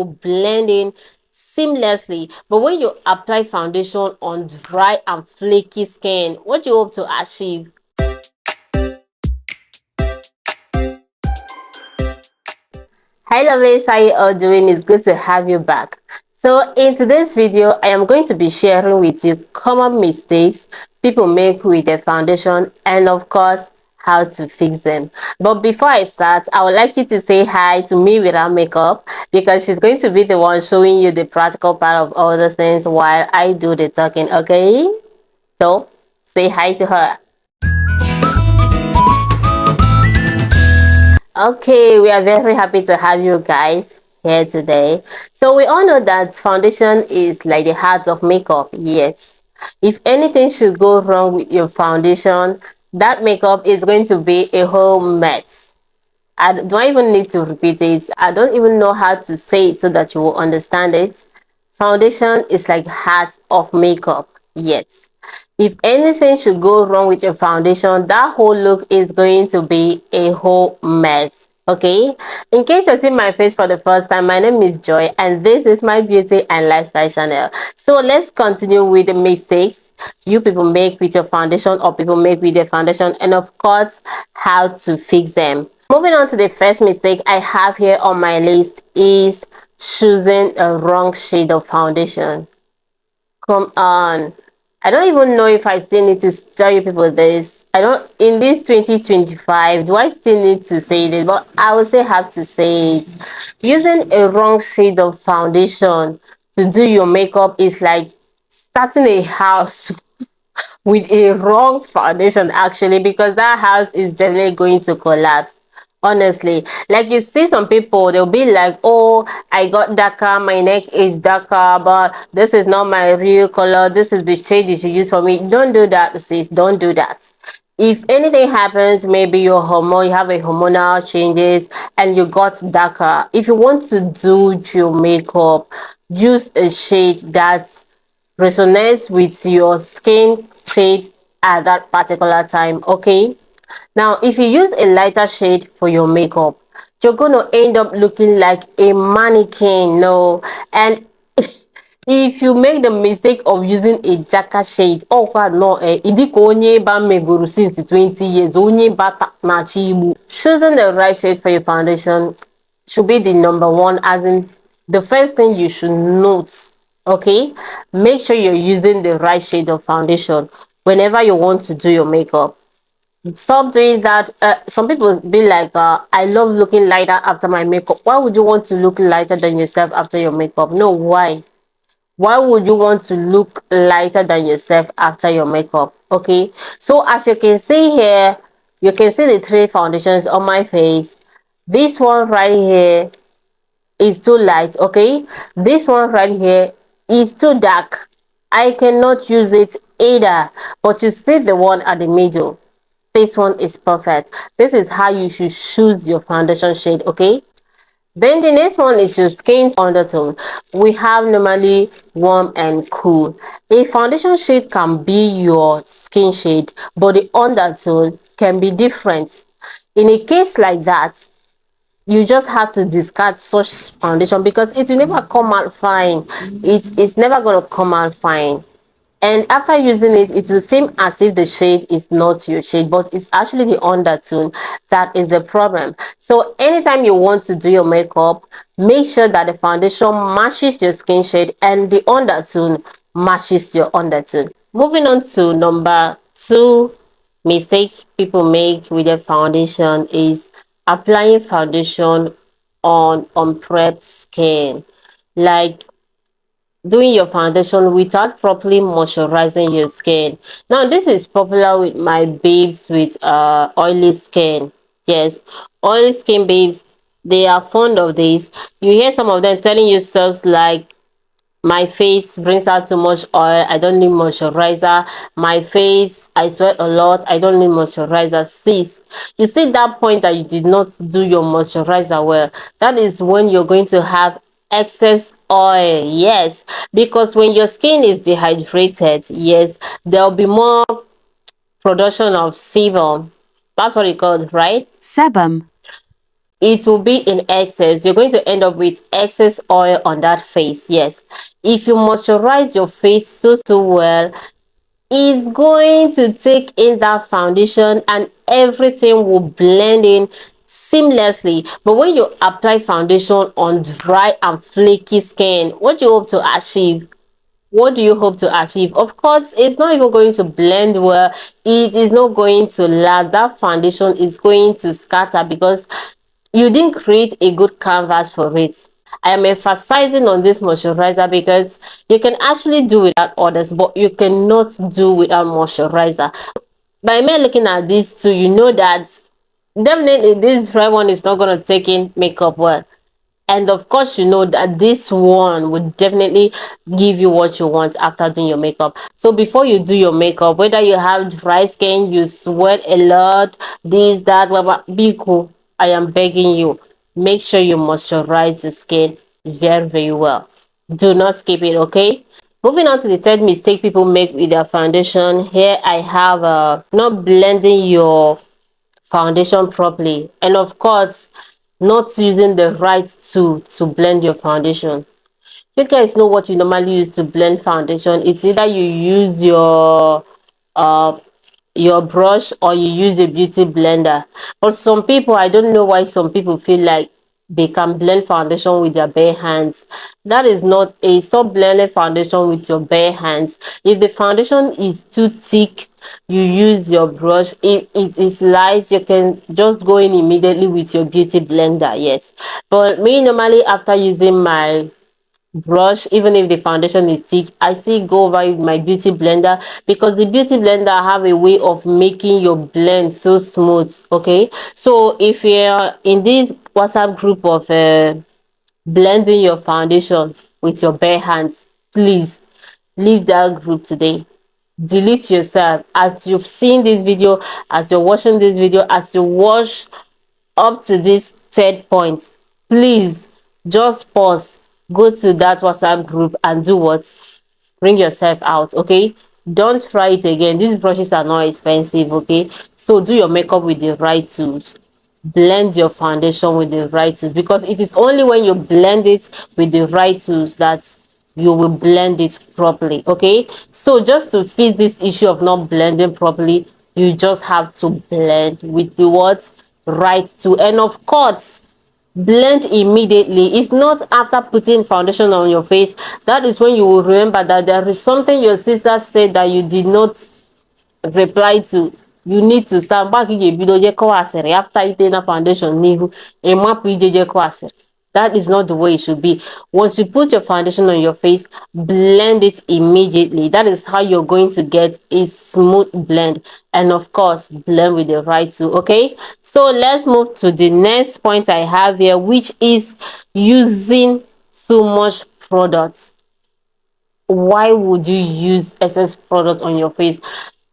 will blend in seamlessly. But when you apply foundation on dry and flaky skin, what do you hope to achieve? Hi lovelies, how you all doing? It's good to have you back. So in today's video, I am going to be sharing with you common mistakes people make with their foundation, and of course how to fix them. But before I start, I would like you to say hi to me without makeup, because she's going to be the one showing you the practical part of all those things while I do the talking. Okay, so say hi to her. Okay, we are very happy to have you guys here today. So we all know that foundation is like the heart of makeup. Yes. If anything should go wrong with your foundation, that makeup is going to be a whole mess. I don't even need to repeat it. I don't even know how to say it so that you will understand it. Foundation is like heart of makeup. Yes. If anything should go wrong with your foundation, that whole look is going to be a whole mess. Okay, in case you see my face for the first time, my name is Joy and this is my beauty and lifestyle channel. So let's continue with the mistakes you people make with your foundation or people make with their foundation, and of course how to fix them. Moving on to the first mistake I have here on my list is choosing a wrong shade of foundation. Come on. I don't even know if I still need to tell you people this. I don't, in this 2025, do I still need to say this? But I would say have to say it. Using a wrong shade of foundation to do your makeup is like starting a house with a wrong foundation, actually, because that house is definitely going to collapse. Honestly, like you see some people, they'll be like, oh, I got darker, my neck is darker, but this is not my real color, this is the shade you should use for me. Don't do that, sis. Don't do that. If anything happens, maybe your hormone, you have a hormonal changes and you got darker, if you want to do your makeup, use a shade that's resonates with your skin shade at that particular time. Okay, now if you use a lighter shade for your makeup, you're gonna end up looking like a mannequin. No. And if you make the mistake of using a darker shade, oh god, no, idika onye ba meguru since 20 years, onye bata na chibu. Choosing the right shade for your foundation should be the number one, as in the first thing you should note. Okay, make sure you're using the right shade of foundation whenever you want to do your makeup. Stop doing that. Some people be like, I love looking lighter after my makeup. Why would you want to look lighter than yourself after your makeup? No. Why would you want to look lighter than yourself after your makeup? Okay, so as you can see here, you can see the three foundations on my face. This one right here is too light. Okay, this one right here is too dark. I cannot use it either, but you see the one at the middle, this one is perfect. This is how you should choose your foundation shade. Okay, then the next one is your skin undertone. We have normally warm and cool. A foundation shade can be your skin shade, but the undertone can be different. In a case like that, you just have to discard such foundation because it will never come out fine. It's never going to come out fine, and after using it, it will seem as if the shade is not your shade, but it's actually the undertone that is the problem. So anytime you want to do your makeup, make sure that the foundation matches your skin shade and the undertone matches your undertone. Moving on to number two mistake people make with their foundation is applying foundation on unprepped skin. Like doing your foundation without properly moisturizing your skin. Now this is popular with my babes with oily skin. Yes, oily skin babes, they are fond of this. You hear some of them telling you stuff like, my face brings out too much oil, I don't need moisturizer. My face, I sweat a lot, I don't need moisturizer. Sis, you see that point that you did not do your moisturizer well, that is when you're going to have excess oil. Yes, because when your skin is dehydrated, yes, there'll be more production of sebum. That's what it called, right? Sebum. it will be in excess. You're going to end up with excess oil on that face. Yes, if you moisturize your face so well, is going to take in that foundation and everything will blend in seamlessly. But when you apply foundation on dry and flaky skin, what do you hope to achieve? What do you hope to achieve? Of course, it's not even going to blend well. It is not going to last. That foundation is going to scatter because you didn't create a good canvas for it. I am emphasizing on this moisturizer because you can actually do without others, but you cannot do without moisturizer. By me looking at these two, you know that definitely this dry one is not going to take in makeup well. And of course, you know that this one would definitely give you what you want after doing your makeup. So before you do your makeup, whether you have dry skin, you sweat a lot, this, that, blah, blah, be cool. I am begging you, make sure you moisturize your skin very, very well. Do not skip it, okay? Moving on to the third mistake people make with their foundation. Here I have not blending your foundation properly, and of course not using the right tool to blend your foundation. You guys know what you normally use to blend foundation. It's either you use uh your brush or you use a beauty blender. But some people, I don't know why some people feel like they can blend foundation with their bare hands. That is not a stop blending foundation with your bare hands. If the foundation is too thick, you use your brush. If it is light, you can just go in immediately with your beauty blender. Yes, but me normally after using my brush, even if the foundation is thick, I still go over with my beauty blender because the beauty blender have a way of making your blend so smooth. Okay, so if you're in this WhatsApp group of blending your foundation with your bare hands, please leave that group today. Delete yourself. As you've seen this video, as you're watching this video, as you watch up to this third point, please just pause, go to that WhatsApp group and do what? Bring yourself out. Okay, don't try it again. These brushes are not expensive. Okay, so do your makeup with the right tools, blend your foundation with the right tools, because it is only when you blend it with the right tools that you will blend it properly. Okay, so just to fix this issue of not blending properly, you just have to blend with the what? Right tool. And of course, blend immediately. It's not after putting foundation on your face. That is when you will remember that there is something your sister said that you did not reply to. You need to stand back after eating a foundation n'ihu ịmapụ ijeje kụ asịrị. That is not the way it should be. Once you put your foundation on your face, blend it immediately. That is how you're going to get a smooth blend. And of course, blend with the right tool. Okay, so let's move to the next point I have here, which is using too much products. Why would you use excess product on your face?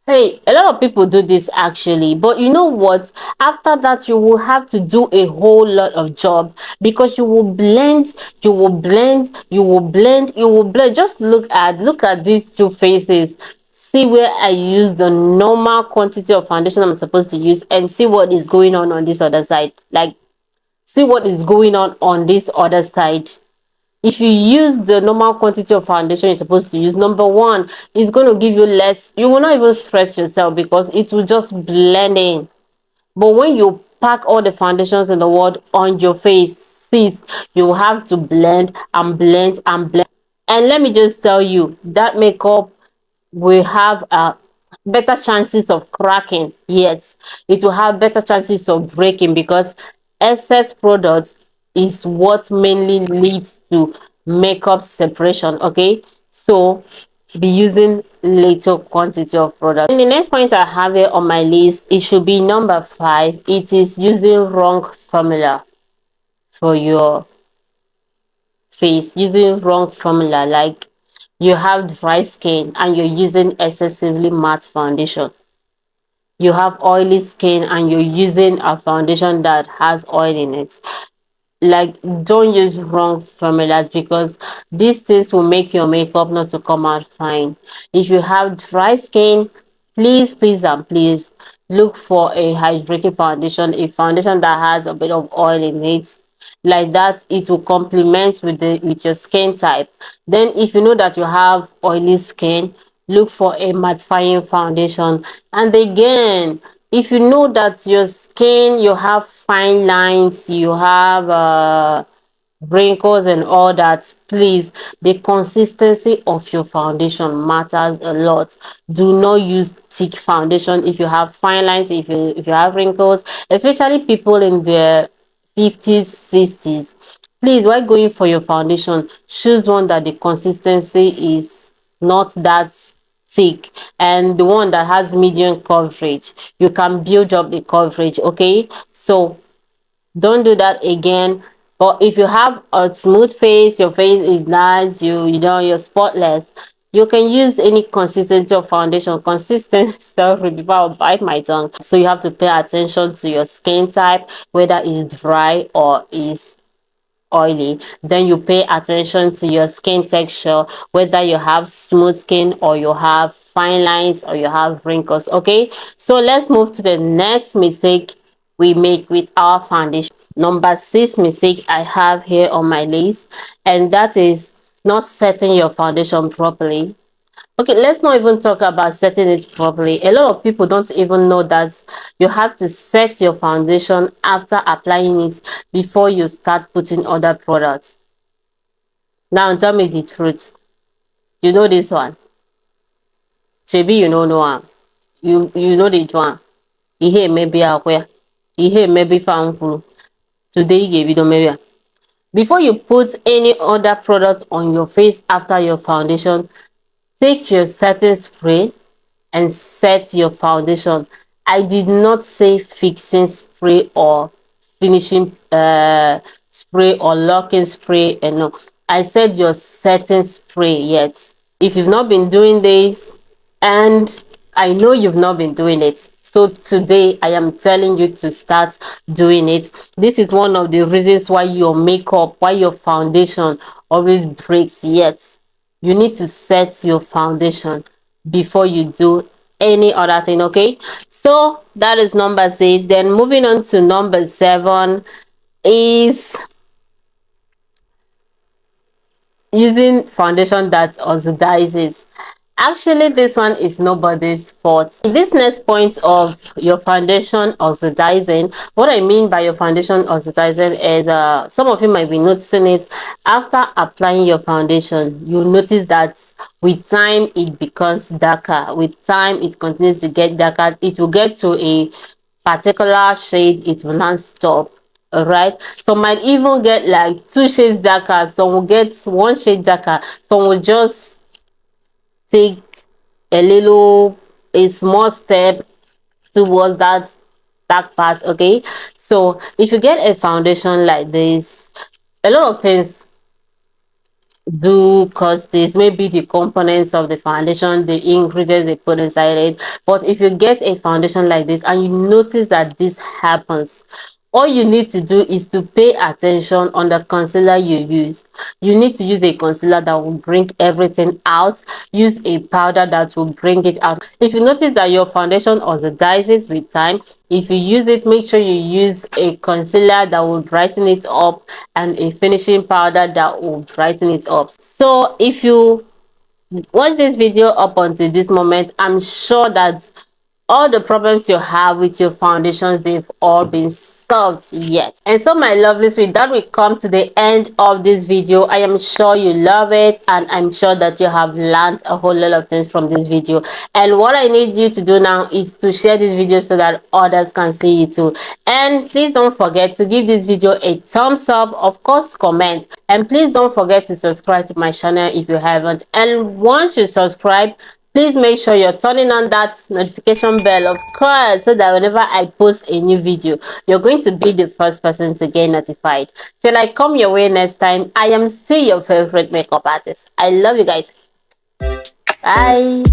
Hey, a lot of people do this actually, but you know what? After that, you will have to do a whole lot of job because you will blend, you will blend, you will blend, you will blend. Just look at these two faces. See where I use the normal quantity of foundation I'm supposed to use, and see what is going on this other side. Like, see what is going on this other side. If you use the normal quantity of foundation you're supposed to use, number one, it's going to give you less. You will not even stress yourself because it will just blend in. But when you pack all the foundations in the world on your face, sis, you will have to blend and blend and blend. And let me just tell you, that makeup will have better chances of cracking. Yes, it will have better chances of breaking because excess products is what mainly leads to makeup separation. Okay, so be using little quantity of product. And the next point I have here on my list, it should be number 5. It is using wrong formula for your face. Using wrong formula, like you have dry skin and you're using excessively matte foundation. You have oily skin and you're using a foundation that has oil in it. Like, don't use wrong formulas because these things will make your makeup not to come out fine. If you have dry skin, please and please look for a hydrating foundation, a foundation that has a bit of oil in it. Like that, it will complement with your skin type. Then if you know that you have oily skin, look for a mattifying foundation. And again, if you know that your skin, you have fine lines, you have wrinkles and all that, please, the consistency of your foundation matters a lot. Do not use thick foundation if you have fine lines, if you have wrinkles, especially people in their 50s, 60s. Please, while going for your foundation, choose one that the consistency is not that thick, and the one that has medium coverage. You can build up the coverage, okay? So don't do that again. But if you have a smooth face, your face is nice, you know you're spotless, you can use any consistency of foundation. Consistent, sorry, before I bite my tongue. So you have to pay attention to your skin type, whether it's dry or is oily. Then you pay attention to your skin texture, whether you have smooth skin or you have fine lines or you have wrinkles. Okay, so let's move to the next mistake we make with our foundation. Number 6 mistake I have here on my list, and that is not setting your foundation properly. Okay, let's not even talk about setting it properly. A lot of people don't even know that you have to set your foundation after applying it before you start putting other products. Now tell me the truth. You know this one. Maybe you don't know one. You know this one. Ihe maybe akwe. Ihe maybe found. Today you gave it maybe. Before you put any other product on your face after your foundation, take your setting spray and set your foundation. I did not say fixing spray or finishing spray or locking spray, and no, I said your setting spray. Yet if you've not been doing this, and I know you've not been doing it, so today I am telling you to start doing it. This is one of the reasons why your makeup, why your foundation always breaks. Yet you need to set your foundation before you do any other thing. Okay, so that is number 6. Then moving on to number 7 is using foundation that oxidizes. Actually, this one is nobody's fault. This next point of your foundation oxidizing, what I mean by your foundation oxidizing is some of you might be noticing it after applying your foundation. You notice that with time it becomes darker, with time it continues to get darker. It will get to a particular shade, it will not stop. All right, some might even get like 2 shades darker, some will get 1 shade darker, some will just take a small step towards that dark part. Okay, so if you get a foundation like this, a lot of things do cause this. Maybe the components of the foundation, the ingredients they put inside it. But if you get a foundation like this and you notice that this happens, all you need to do is to pay attention on the concealer you use. You need to use a concealer that will bring everything out. Use a powder that will bring it out. If you notice that your foundation oxidizes with time, if you use it, make sure you use a concealer that will brighten it up and a finishing powder that will brighten it up. So if you watch this video up until this moment, I'm sure that all the problems you have with your foundations, they've all been solved yet. And so my lovelies, with that we come to the end of this video. I am sure you love it, and I'm sure that you have learned a whole lot of things from this video. And what I need you to do now is to share this video so that others can see it too. And please don't forget to give this video a thumbs up, of course comment, and please don't forget to subscribe to my channel if you haven't. And once you subscribe, please make sure you're turning on that notification bell, of course, so that whenever I post a new video, you're going to be the first person to get notified. Till I come your way next time, I am still your favorite makeup artist. I love you guys. Bye.